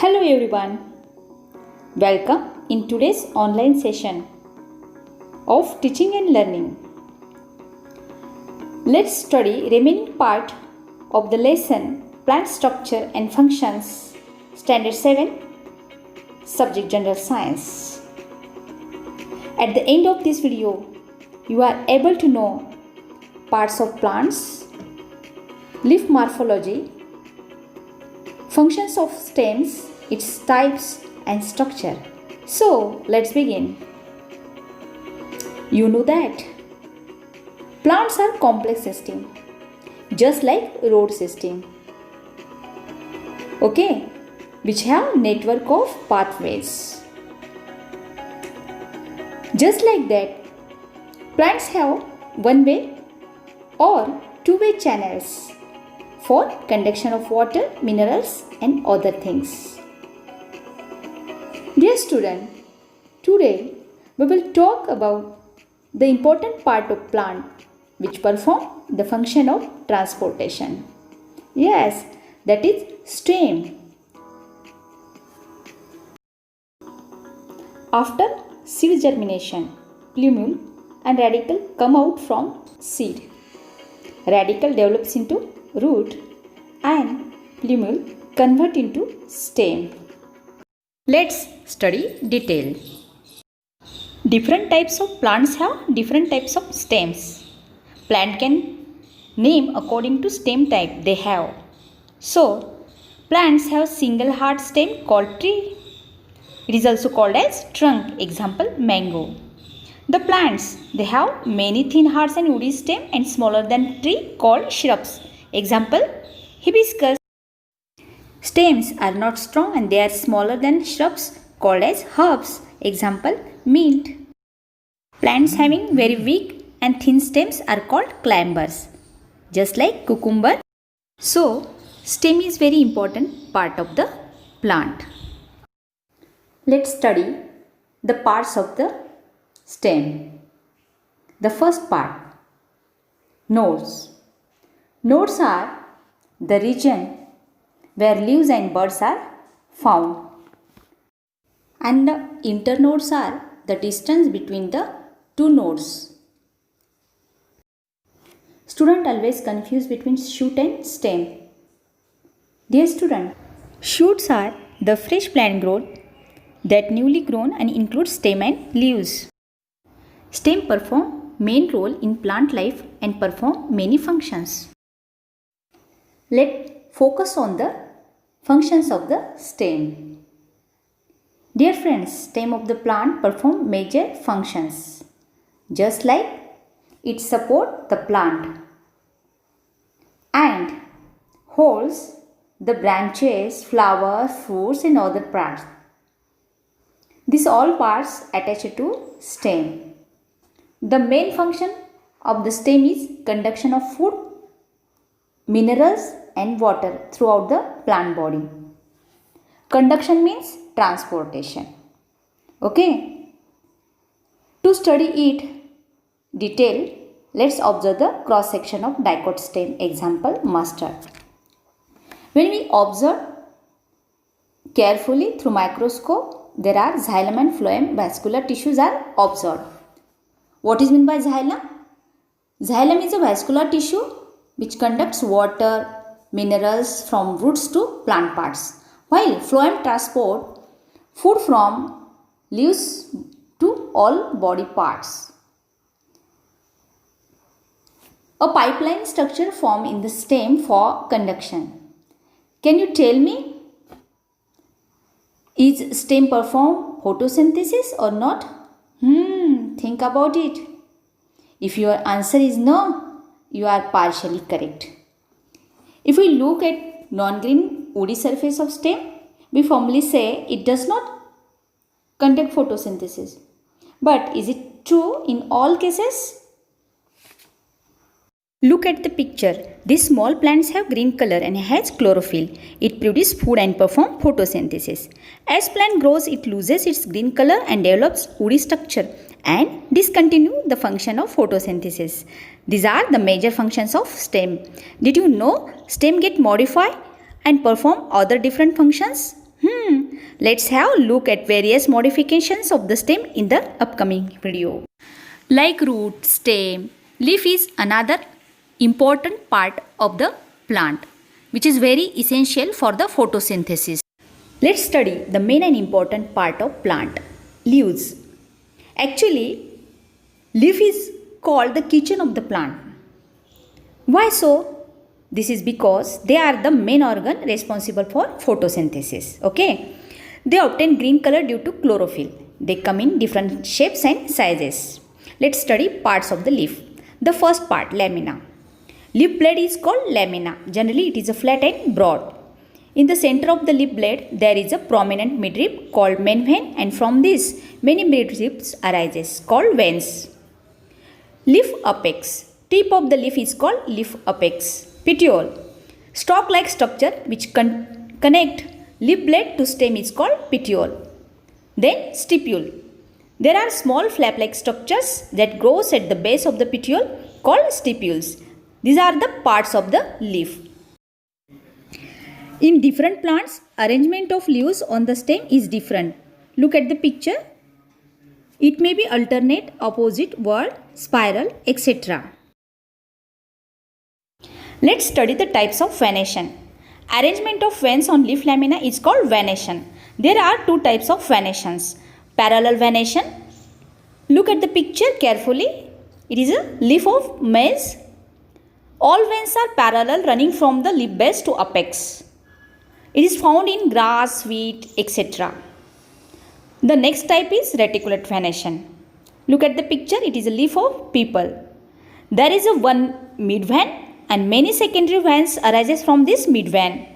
Hello everyone. Welcome in today's online session of teaching and learning. Let's study remaining part of the lesson Plant Structure and Functions, Standard 7, Subject General Science. At the end of this video, you are able to know parts of plants, leaf morphology, functions of stems, its types and structure. So let's begin. You know that plants are complex system, just like road system. Okay, which have network of pathways. Just like that, plants have one-way or two-way channels for conduction of water, minerals and other things. Dear student, today we will talk about the important part of plant which perform the function of transportation. Yes, that is stem. After seed germination, plumule and radicle come out from seed. Radicle develops into root and plumule convert into stem. Let's study detail. Different types of plants have different types of stems. Plant can name according to stem type they have. So, plants have single hard stem called tree. It is also called as trunk, example mango. The plants, they have many thin hard and woody stem and smaller than tree called shrubs. Example, hibiscus. Stems are not strong and they are smaller than shrubs called as herbs. Example, mint. Plants having very weak and thin stems are called climbers, just like cucumber. So, stem is very important part of the plant. Let's study the parts of the stem. The first part, nodes. Nodes are the region where leaves and buds are found. And the internodes are the distance between the two nodes. Student always confuse between shoot and stem. Dear student, shoots are the fresh plant growth that newly grown and include stem and leaves. Stem perform main role in plant life and perform many functions. Let's focus on the functions of the stem. Dear friends, stem of the plant perform major functions. Just like it support the plant and holds the branches, flowers, fruits and other parts. These all parts attached to stem. The main function of the stem is conduction of food, minerals and water throughout the plant body. Conduction means transportation. Okay. To study it detail, let's observe the cross section of dicot stem. Example, mustard. When we observe carefully through microscope, there are xylem and phloem vascular tissues are observed. What is meant by xylem? Xylem is a vascular tissue which conducts water, minerals from roots to plant parts, while phloem transport food from leaves to all body parts. A pipeline structure formed in the stem for conduction. Can you tell me, is stem perform photosynthesis or not? Think about it. If your answer is no, you are partially correct. If we look at non-green woody surface of stem, we formally say it does not conduct photosynthesis. But is it true in all cases? Look at the picture. These small plants have green color and has chlorophyll. It produces food and perform photosynthesis. As plant grows, it loses its green color and develops woody structure and discontinue the function of photosynthesis. These are the major functions of stem. Did you know stem get modified and perform other different functions? Let's have a look at various modifications of the stem in the upcoming video. Like root, stem, leaf is another important part of the plant which is very essential for the photosynthesis. Let's study the main and important part of plant, leaves. Actually, leaf is called the kitchen of the plant. Why so? This is because they are the main organ responsible for photosynthesis. Okay. They obtain green color due to chlorophyll. They come in different shapes and sizes. Let's study parts of the leaf. The first part, lamina. Leaf blade is called lamina. Generally, it is a flat and broad. In the center of the leaf blade, there is a prominent midrib called main vein, and from this, many midribs arises called veins. Leaf apex. Tip of the leaf is called leaf apex. Petiole. Stalk-like structure which connect leaf blade to stem is called petiole. Then stipule. There are small flap-like structures that grows at the base of the petiole called stipules. These are the parts of the leaf. In different plants, arrangement of leaves on the stem is different. Look at the picture. It may be alternate, opposite, word, spiral, etc. Let's study the types of venation. Arrangement of veins on leaf lamina is called venation. There are two types of venations. Parallel venation. Look at the picture carefully. It is a leaf of maize. All veins are parallel running from the leaf base to apex. It is found in grass, wheat, etc. The next type is reticulate venation. Look at the picture. It is a leaf of peepal. There is a one mid vein and many secondary veins arises from this mid vein,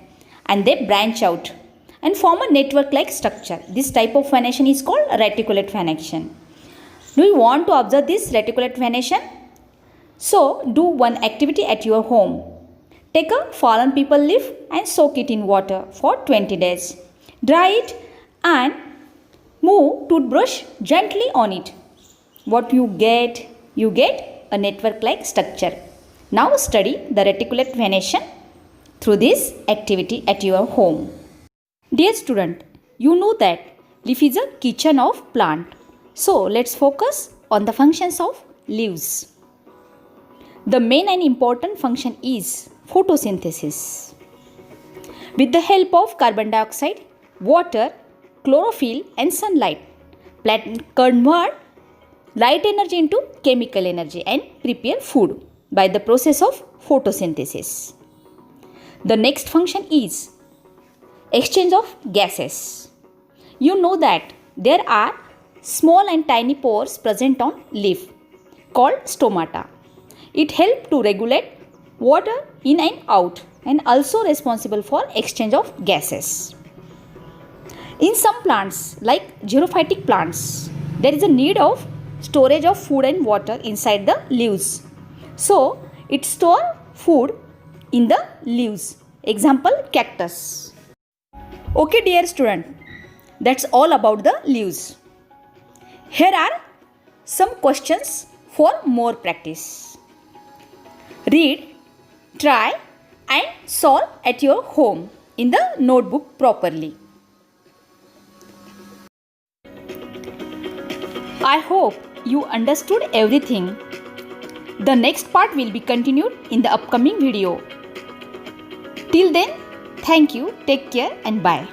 and they branch out and form a network-like structure. This type of venation is called reticulate venation. Do you want to observe this reticulate venation? So, do one activity at your home. Take a fallen peepal leaf and soak it in water for 20 days. Dry it and move toothbrush gently on it. What you get? You get a network-like structure. Now study the reticulate venation through this activity at your home. Dear student, you know that leaf is a kitchen of plant. So let's focus on the functions of leaves. The main and important function is photosynthesis. With the help of carbon dioxide, water, chlorophyll and sunlight, plant convert light energy into chemical energy and prepare food by the process of photosynthesis. The next function is exchange of gases. You know that there are small and tiny pores present on leaf called stomata. It helps to regulate water in and out and also responsible for exchange of gases. In some plants like xerophytic plants, there is a need of storage of food and water inside the leaves. So, it stores food in the leaves. Example, cactus. Okay, dear student, that's all about the leaves. Here are some questions for more practice. Read, try and solve at your home in the notebook properly. I hope you understood everything. The next part will be continued in the upcoming video. Till then, thank you, take care and bye.